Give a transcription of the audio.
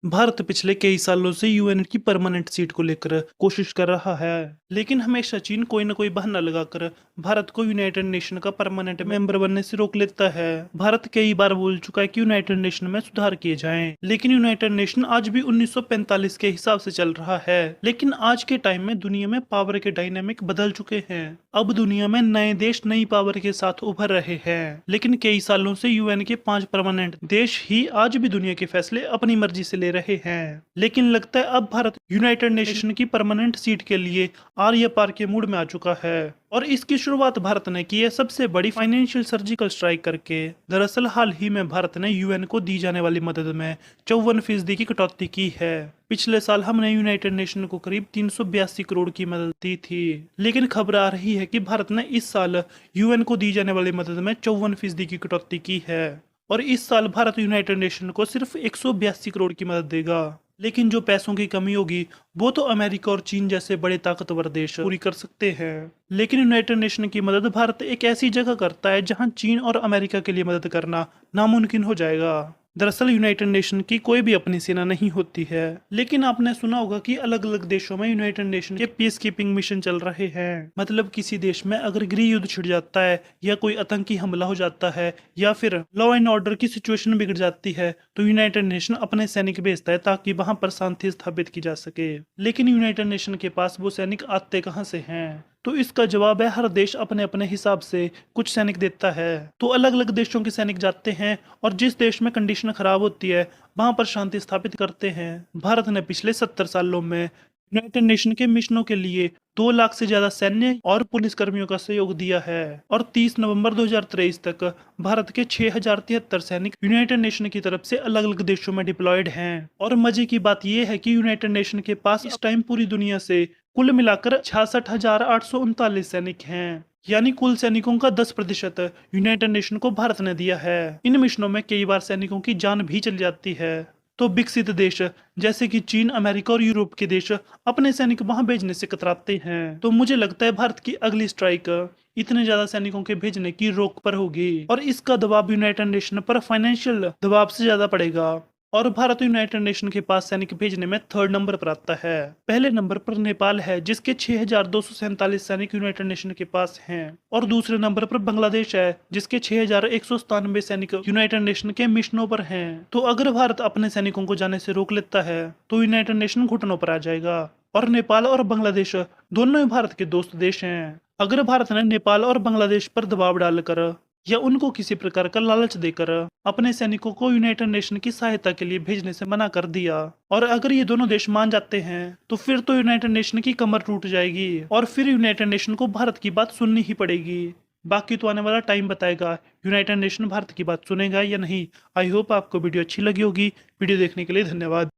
भारत पिछले कई सालों से यूएन की परमानेंट सीट को लेकर कोशिश कर रहा है, लेकिन हमेशा चीन कोई न कोई बहाना लगाकर भारत को यूनाइटेड नेशन का परमानेंट मेंबर बनने से रोक लेता है। भारत कई बार बोल चुका है कि यूनाइटेड नेशन में सुधार किए जाएं, लेकिन यूनाइटेड नेशन आज भी 1945 के हिसाब से चल रहा है। लेकिन आज के टाइम में दुनिया में पावर के डायनामिक बदल चुके हैं। अब दुनिया में नए देश नई पावर के साथ उभर रहे हैं, लेकिन कई सालों से यूएन के 5 परमानेंट देश ही आज भी दुनिया के फैसले अपनी मर्जी से ले रहे हैं। लेकिन लगता है अब भारत यूनाइटेड नेशन की परमानेंट सीट के लिए आर या पार के मूड में आ चुका है, और इसकी शुरुआत भारत ने की है सबसे बड़ी फाइनेंशियल सर्जिकल स्ट्राइक करके। दरअसल हाल ही में भारत ने यूएन को दी जाने वाली मदद में 54% की कटौती की है। पिछले साल हमने यूनाइटेड नेशन को करीब 382 करोड़ की मदद दी थी, लेकिन खबर आ रही है कि भारत ने इस साल यूएन को दी जाने वाली मदद में 54% की कटौती की है, और इस साल भारत यूनाइटेड नेशन को सिर्फ 182 करोड़ की मदद देगा। लेकिन जो पैसों की कमी होगी वो तो अमेरिका और चीन जैसे बड़े ताकतवर देश पूरी कर सकते हैं। लेकिन यूनाइटेड नेशन की मदद भारत एक ऐसी जगह करता है जहां चीन और अमेरिका के लिए मदद करना नामुमकिन हो जाएगा। दरअसल यूनाइटेड नेशन की कोई भी अपनी सेना नहीं होती है, लेकिन आपने सुना होगा कि अलग अलग देशों में यूनाइटेड नेशन के पीस कीपिंग मिशन चल रहे हैं। मतलब किसी देश में अगर गृह युद्ध छिड़ जाता है या कोई आतंकी हमला हो जाता है या फिर लॉ एंड ऑर्डर की सिचुएशन बिगड़ जाती है तो यूनाइटेड नेशन अपने सैनिक भेजता है ताकि वहां पर शांति स्थापित की जा सके। लेकिन यूनाइटेड नेशन के पास वो सैनिक आते कहां से हैं? तो इसका जवाब है हर देश अपने अपने हिसाब से कुछ सैनिक देता है। तो अलग अलग देशों के सैनिक जाते हैं और जिस देश में कंडीशन खराब होती है वहां पर शांति स्थापित करते हैं। भारत ने पिछले 70 सालों में यूनाइटेड नेशन के मिशनों के लिए 2 लाख से ज्यादा सैन्य और पुलिस कर्मियों का सहयोग दिया है, और 30 नवंबर 2023 तक भारत के 6073 सैनिक यूनाइटेड नेशन की तरफ से अलग अलग देशों में डिप्लॉयड हैं। और मजे की बात यह है कि यूनाइटेड नेशन के पास इस टाइम पूरी दुनिया से कुल मिलाकर 66,839 सैनिक हैं, यानी कुल सैनिकों का 10% यूनाइटेड नेशन को भारत ने दिया है। इन मिशनों में कई बार सैनिकों की जान भी चली जाती है। तो विकसित देश जैसे कि चीन, अमेरिका और यूरोप के देश अपने सैनिक वहां भेजने से कतराते हैं। तो मुझे लगता है भारत की अगली स्ट्राइक इतने ज्यादा सैनिकों के भेजने की रोक पर होगी, और इसका दबाव यूनाइटेड नेशन पर फाइनेंशियल दबाव से ज्यादा पड़ेगा। और भारत यूनाइटेड नेशन के पास सैनिक भेजने में 3rd नंबर पर आता है। पहले नंबर पर नेपाल है जिसके 6247 सैनिक यूनाइटेड नेशन के पास हैं, और दूसरे नंबर पर बांग्लादेश है जिसके 6197 सैनिक यूनाइटेड नेशन के मिशनों पर हैं। तो अगर भारत अपने सैनिकों को जाने से रोक लेता है तो यूनाइटेड नेशन घुटनों पर आ जाएगा, और नेपाल और बांग्लादेश दोनों ही भारत के दोस्त देश हैं। अगर भारत ने नेपाल और बांग्लादेश पर दबाव डालकर या उनको किसी प्रकार का लालच देकर अपने सैनिकों को यूनाइटेड नेशन की सहायता के लिए भेजने से मना कर दिया, और अगर ये दोनों देश मान जाते हैं तो फिर तो यूनाइटेड नेशन की कमर टूट जाएगी, और फिर यूनाइटेड नेशन को भारत की बात सुननी ही पड़ेगी। बाकी तो आने वाला टाइम बताएगा यूनाइटेड नेशन भारत की बात सुनेगा या नहीं। आई होप आपको वीडियो अच्छी लगी होगी। वीडियो देखने के लिए धन्यवाद।